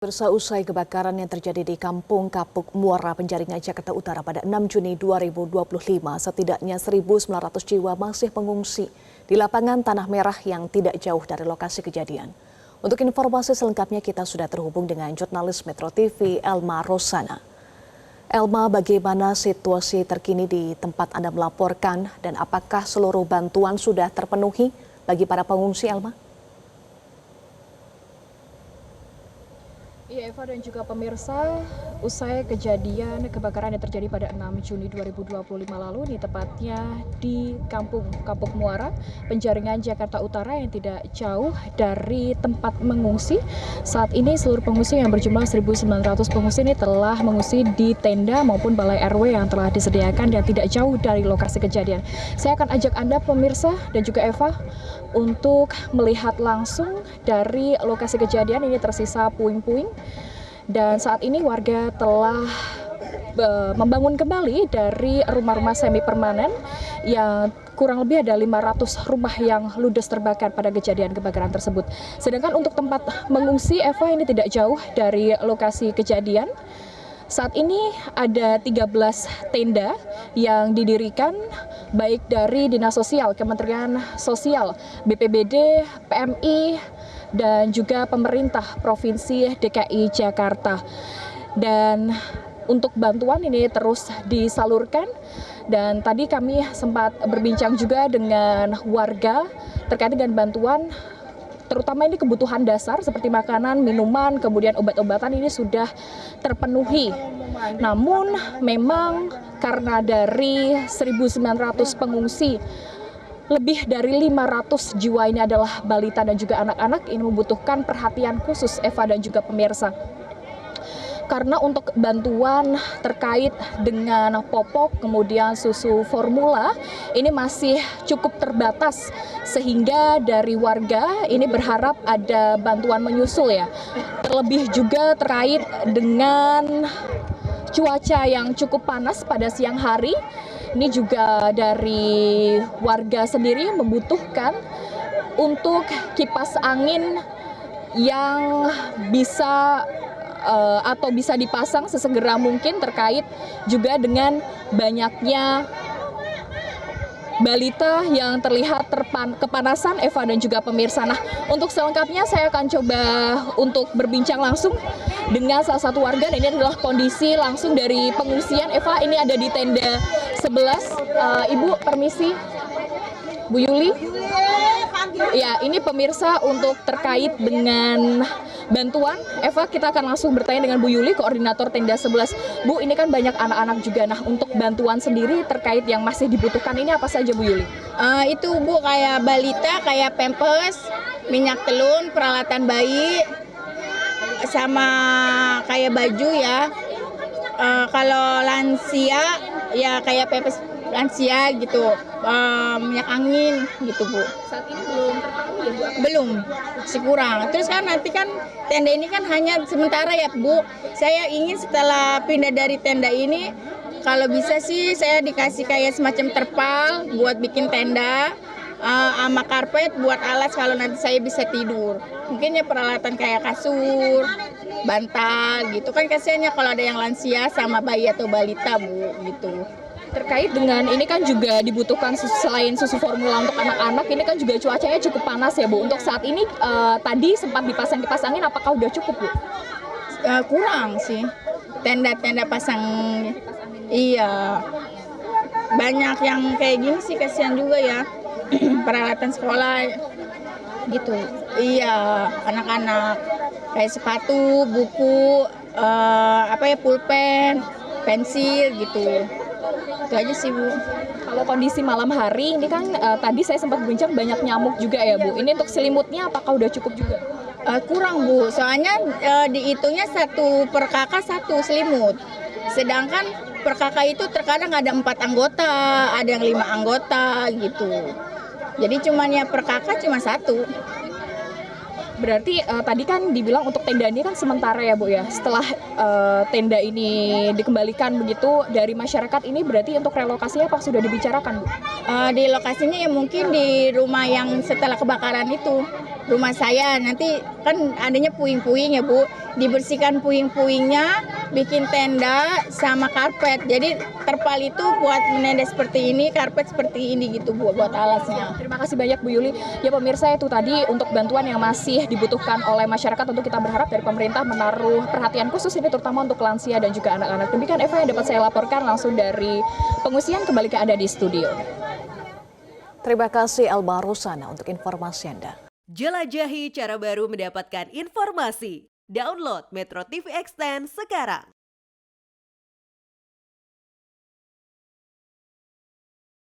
Usai kebakaran yang terjadi di Kampung Kapuk Muara, Penjaringan, Jakarta Utara pada 6 Juni 2025, setidaknya 1.900 jiwa masih mengungsi di lapangan Tanah Merah yang tidak jauh dari lokasi kejadian. Untuk informasi selengkapnya kita sudah terhubung dengan jurnalis Metro TV Elma Rosana. Elma, bagaimana situasi terkini di tempat Anda melaporkan dan apakah seluruh bantuan sudah terpenuhi bagi para pengungsi, Elma? Iya, Eva dan juga pemirsa, usai kejadian kebakaran yang terjadi pada 6 Juni 2025 lalu, di tepatnya di Kampung Kapuk Muara, Penjaringan, Jakarta Utara yang tidak jauh dari tempat mengungsi. Saat ini seluruh pengungsi yang berjumlah 1.900 pengungsi ini telah mengungsi di tenda maupun balai RW yang telah disediakan dan tidak jauh dari lokasi kejadian. Saya akan ajak Anda pemirsa dan juga Eva untuk melihat langsung dari lokasi kejadian. Ini tersisa puing-puing dan saat ini warga telah membangun kembali dari rumah-rumah semi permanen yang kurang lebih ada 500 rumah yang ludes terbakar pada kejadian kebakaran tersebut. Sedangkan untuk tempat mengungsi, Eva, ini tidak jauh dari lokasi kejadian. Saat ini ada 13 tenda yang didirikan baik dari Dinas Sosial, Kementerian Sosial, BPBD, PMI, dan juga pemerintah Provinsi DKI Jakarta. Dan untuk bantuan ini terus disalurkan, dan tadi kami sempat berbincang juga dengan warga terkait dengan bantuan, terutama ini kebutuhan dasar seperti makanan, minuman, kemudian obat-obatan ini sudah terpenuhi. Namun memang karena dari 1.900 pengungsi, lebih dari 500 jiwa ini adalah balita dan juga anak-anak, ini membutuhkan perhatian khusus, Eva dan juga pemirsa. Karena untuk bantuan terkait dengan popok, kemudian susu formula, ini masih cukup terbatas. Sehingga dari warga ini berharap ada bantuan menyusul ya. Terlebih juga terkait dengan cuaca yang cukup panas pada siang hari. Ini juga dari warga sendiri membutuhkan untuk kipas angin yang bisa atau bisa dipasang sesegera mungkin, terkait juga dengan banyaknya balita yang terlihat kepanasan, Eva dan juga pemirsa. Nah, untuk selengkapnya saya akan coba untuk berbincang langsung dengan salah satu warga. Ini adalah kondisi langsung dari pengungsian, Eva. Ini ada di tenda 11. Ibu, permisi. Bu Yuli. Ya, ini pemirsa untuk terkait dengan bantuan. Eva, kita akan langsung bertanya dengan Bu Yuli, koordinator tenda 11. Bu, ini kan banyak anak-anak juga. Nah, untuk bantuan sendiri terkait yang masih dibutuhkan ini apa saja, Bu Yuli? Itu Bu, kayak balita, kayak pampers, minyak telun, peralatan bayi, sama kayak baju ya. Kalau lansia ya kayak pampers lansia gitu, minyak angin gitu Bu. Saat ini belum terpenuhi ya Bu? Belum, masih kurang. Terus kan nanti kan tenda ini kan hanya sementara ya Bu. Saya ingin setelah pindah dari tenda ini, kalau bisa sih saya dikasih kayak semacam terpal buat bikin tenda, sama karpet buat alas kalau nanti saya bisa tidur. Mungkin ya peralatan kayak kasur, bantal gitu kan, kasihannya kalau ada yang lansia sama bayi atau balita Bu gitu. Terkait dengan ini kan juga dibutuhkan selain susu formula untuk anak-anak, ini kan juga cuacanya cukup panas ya Bu. Untuk saat ini tadi sempat dipasang kipas angin, apakah udah cukup Bu? Kurang sih, tenda-tenda pasang. Iya, banyak yang kayak gini sih, kasihan juga ya. Peralatan sekolah gitu. Iya, anak-anak kayak sepatu, buku, pulpen, pensil gitu. Itu aja sih Bu. Kalau kondisi malam hari ini kan tadi saya sempat berbincang banyak nyamuk juga ya Bu. Ini untuk selimutnya apakah udah cukup juga? Kurang Bu, soalnya dihitungnya satu per kakak satu selimut. Sedangkan per kakak itu terkadang ada 4 anggota, ada yang 5 anggota gitu. Jadi cuman ya per kakak cuma satu. Berarti tadi kan dibilang untuk tenda ini kan sementara ya Bu ya. Setelah tenda ini dikembalikan begitu dari masyarakat, ini berarti untuk relokasinya apa sudah dibicarakan Bu? Di lokasinya ya mungkin di rumah yang setelah kebakaran itu. rumah saya. Nanti kan adanya puing-puing ya Bu, dibersihkan puing-puingnya, bikin tenda sama karpet. Jadi terpal itu buat menenda seperti ini, karpet seperti ini gitu Bu, buat alasnya. Terima kasih banyak Bu Yuli. Ya pemirsa, itu tadi untuk bantuan yang masih dibutuhkan oleh masyarakat, tentu kita berharap dari pemerintah menaruh perhatian khusus ini terutama untuk lansia dan juga anak-anak. Demikian Eva yang dapat saya laporkan langsung dari pengungsian, kembali ke Anda di studio. Terima kasih Elma Rusana untuk informasi Anda. Jelajahi cara baru mendapatkan informasi. Download Metro TV Extend sekarang.